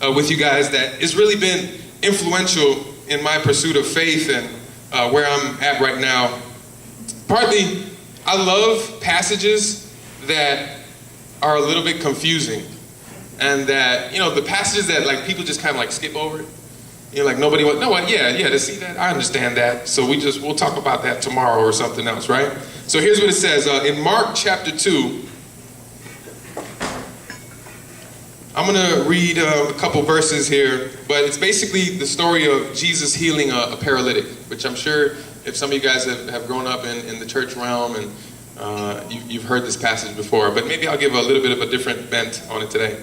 with you guys that has really been influential in my pursuit of faith and where I'm at right now. Partly, I love passages that are a little bit confusing, and that, you know, the passages that like people just kind of like skip over it. You know, like nobody went, no, what, yeah, to see that, I understand that. So we'll talk about that tomorrow or something else, right? So here's what it says in Mark chapter 2. I'm gonna read a couple verses here, but it's basically the story of Jesus healing a paralytic, which I'm sure if some of you guys have grown up in the church realm and you've heard this passage before, but maybe I'll give a little bit of a different bent on it today.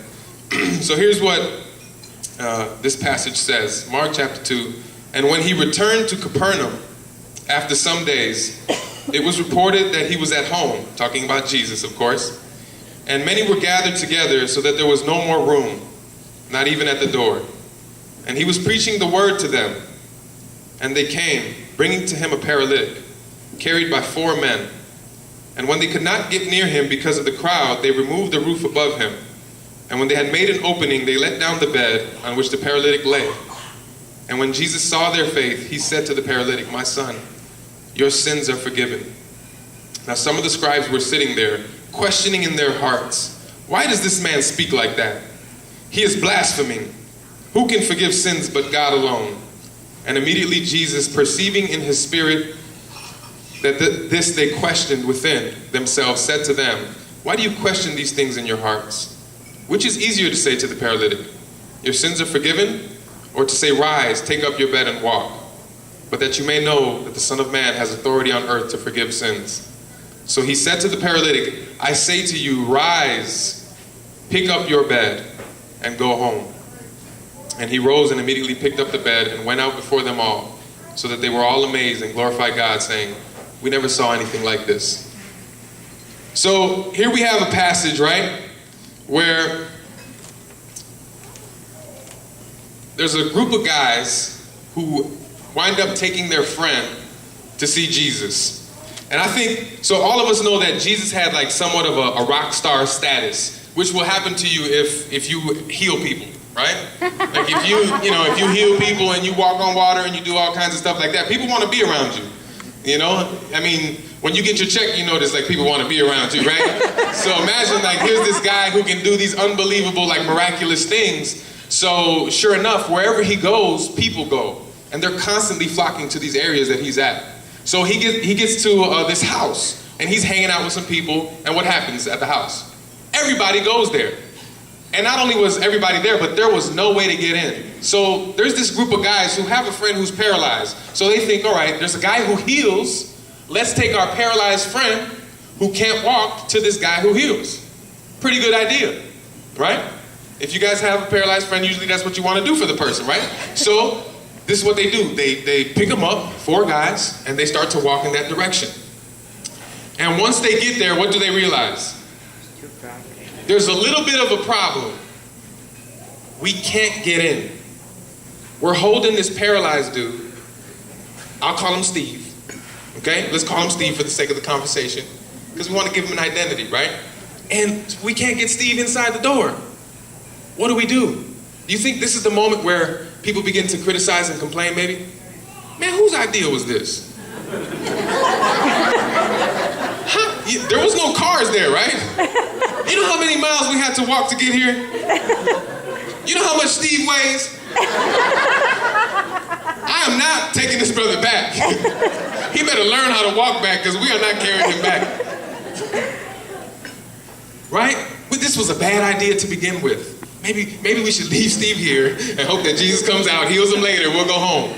So here's what this passage says, Mark chapter 2. And when he returned to Capernaum after some days, it was reported that he was at home, talking about Jesus, of course, and many were gathered together so that there was no more room, not even at the door. And he was preaching the word to them, and they came, bringing to him a paralytic, carried by 4 men. And when they could not get near him because of the crowd, they removed the roof above him. And when they had made an opening, they let down the bed on which the paralytic lay. And when Jesus saw their faith, he said to the paralytic, "My son, your sins are forgiven." Now some of the scribes were sitting there, questioning in their hearts, "Why does this man speak like that? He is blaspheming. Who can forgive sins but God alone?" And immediately Jesus, perceiving in his spirit that this they questioned within themselves, said to them, "Why do you question these things in your hearts? Which is easier to say to the paralytic, 'Your sins are forgiven,' or to say, 'Rise, take up your bed and walk'? But that you may know that the Son of Man has authority on earth to forgive sins." So he said to the paralytic, "I say to you, rise, pick up your bed, and go home." And he rose and immediately picked up the bed and went out before them all, so that they were all amazed and glorified God, saying, "We never saw anything like this." So here we have a passage, right, where there's a group of guys who wind up taking their friend to see Jesus. And I think, so all of us know that Jesus had like somewhat of a rock star status, which will happen to you if you heal people, right? Like if you heal people and you walk on water and you do all kinds of stuff like that, people want to be around you. You know, I mean, when you get your check, you notice like people want to be around you, right? So imagine like here's this guy who can do these unbelievable, like miraculous things. So sure enough, wherever he goes, people go, and they're constantly flocking to these areas that he's at. So he gets to this house, and he's hanging out with some people, and what happens at the house? Everybody goes there. And not only was everybody there, but there was no way to get in. So there's this group of guys who have a friend who's paralyzed. So they think, all right, there's a guy who heals. Let's take our paralyzed friend who can't walk to this guy who heals. Pretty good idea, right? If you guys have a paralyzed friend, usually that's what you want to do for the person, right? So this is what they do. They pick them up, 4 guys, and they start to walk in that direction. And once they get there, what do they realize? There's a little bit of a problem. We can't get in. We're holding this paralyzed dude. I'll call him Steve. Okay? Let's call him Steve for the sake of the conversation, because we want to give him an identity, right? And we can't get Steve inside the door. What do? Do you think this is the moment where people begin to criticize and complain maybe? Man, whose idea was this? There was no cars there, right? You know how many miles we had to walk to get here? You know how much Steve weighs? I am not taking this brother back. He better learn how to walk back, because we are not carrying him back. Right? But this was a bad idea to begin with. Maybe we should leave Steve here and hope that Jesus comes out, heals him later, we'll go home.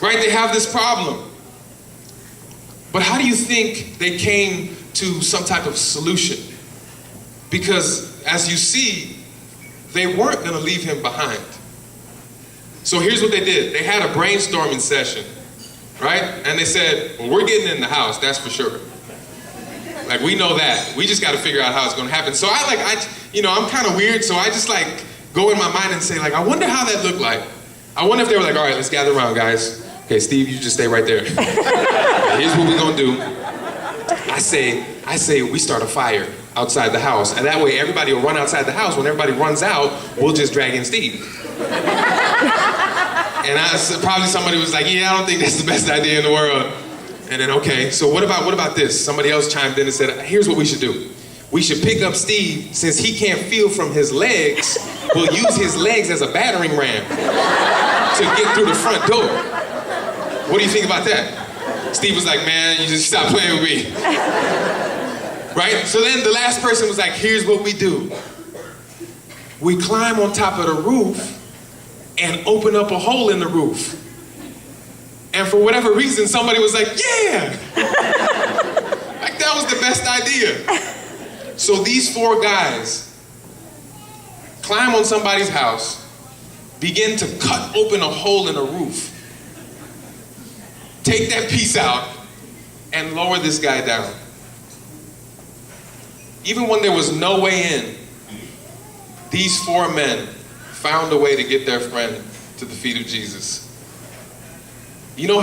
Right? They have this problem. But how do you think they came to some type of solution? Because as you see, they weren't going to leave him behind. So here's what they did. They had a brainstorming session, right? And they said, well, we're getting in the house, that's for sure. Like, we know that. We just got to figure out how it's going to happen. So I'm kind of weird, so I just like go in my mind and say, like, I wonder how that looked like. I wonder if they were like, all right, let's gather around, guys. Okay, Steve, you just stay right there. Here's what we're going to do. I say we start a fire. outside the house. And that way everybody will run outside the house. When everybody runs out, we'll just drag in Steve. And probably somebody was like, yeah, I don't think that's the best idea in the world. And then, okay, so what about this? Somebody else chimed in and said, here's what we should do. We should pick up Steve, since he can't feel from his legs, we'll use his legs as a battering ram to get through the front door. What do you think about that? Steve was like, man, you just stop playing with me. Right? So then the last person was like, here's what we do. We climb on top of the roof and open up a hole in the roof. And for whatever reason, somebody was like, yeah! Like, that was the best idea. So these 4 guys climb on somebody's house, begin to cut open a hole in a roof, take that piece out, and lower this guy down. Even when there was no way in, these 4 men found a way to get their friend to the feet of Jesus. You know,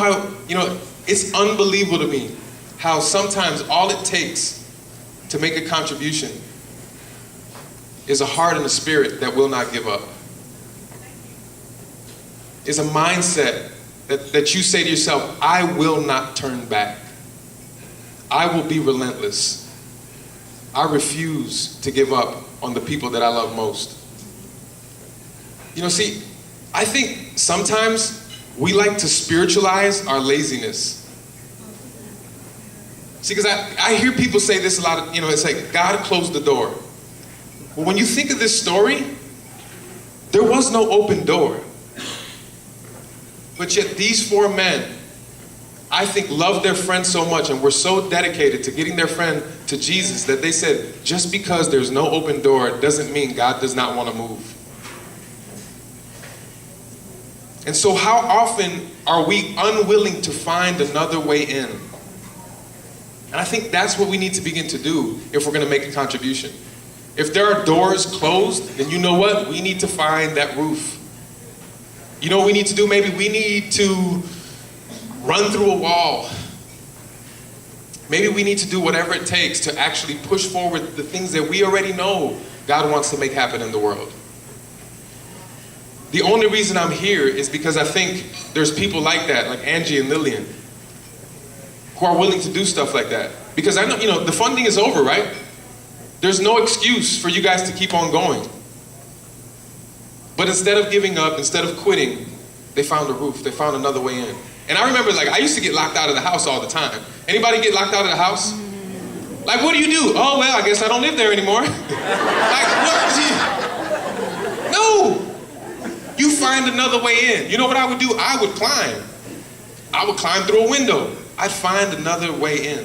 it's unbelievable to me how sometimes all it takes to make a contribution is a heart and a spirit that will not give up. It's a mindset that you say to yourself, I will not turn back. I will be relentless. I refuse to give up on the people that I love most. You know, see, I think sometimes we like to spiritualize our laziness. See, because I hear people say this a lot, it's like, God closed the door. Well, when you think of this story, there was no open door. But yet these 4 men, I think, loved their friend so much and were so dedicated to getting their friend to Jesus that they said, just because there's no open door doesn't mean God does not want to move. And so how often are we unwilling to find another way in? And I think that's what we need to begin to do if we're going to make a contribution. If there are doors closed, then you know what? We need to find that roof. You know what we need to do? Maybe we need to run through a wall. Maybe we need to do whatever it takes to actually push forward the things that we already know God wants to make happen in the world. The only reason I'm here is because I think there's people like that, like Angie and Lillian, who are willing to do stuff like that. Because I know, the funding is over, right? There's no excuse for you guys to keep on going. But instead of giving up, instead of quitting, they found a roof. They found another way in. And I remember, I used to get locked out of the house all the time. Anybody get locked out of the house? Like, what do you do? Oh, well, I guess I don't live there anymore. Like, what? No! You find another way in. You know what I would do? I would climb. I would climb through a window. I'd find another way in.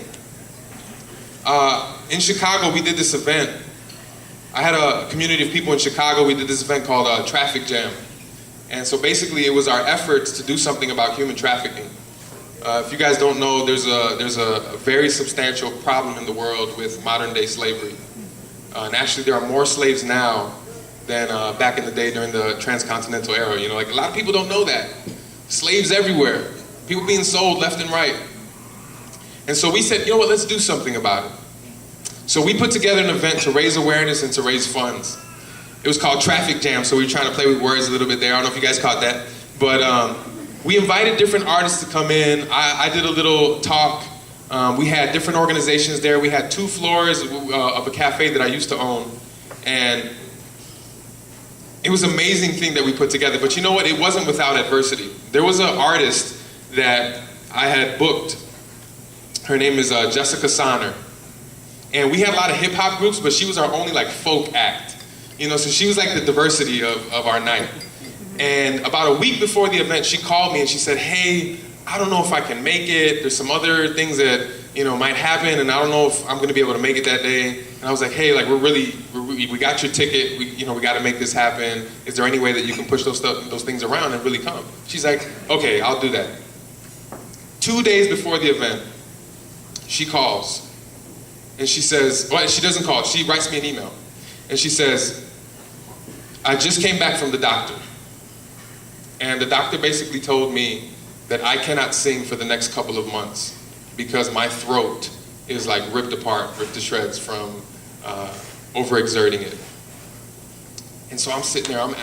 In Chicago, we did this event. I had a community of people in Chicago. We did this event called Traffic Jam. And so basically, it was our efforts to do something about human trafficking. If you guys don't know, there's a very substantial problem in the world with modern day slavery. And actually, there are more slaves now than back in the day during the transcontinental era. A lot of people don't know that. Slaves everywhere. People being sold left and right. And so we said, you know what, let's do something about it. So we put together an event to raise awareness and to raise funds. It was called Traffic Jam, so we were trying to play with words a little bit there. I don't know if you guys caught that. But we invited different artists to come in. I did a little talk. We had different organizations there. We had 2 floors of a cafe that I used to own. And it was an amazing thing that we put together. But you know what? It wasn't without adversity. There was an artist that I had booked. Her name is Jessica Sonner. And we had a lot of hip-hop groups, but she was our only folk act. So she was like the diversity of our night. And about a week before the event, she called me and she said, hey, I don't know if I can make it. There's some other things that, might happen, and I don't know if I'm gonna be able to make it that day. And I was like, hey, we got your ticket. We got to make this happen. Is there any way that you can push those things around and really come? She's like, okay, I'll do that. 2 days before the event, she calls. And she says, well, she doesn't call, she writes me an email. And she says, I just came back from the doctor. And the doctor basically told me that I cannot sing for the next couple of months because my throat is ripped apart, ripped to shreds from overexerting it. And so I'm sitting there, I'm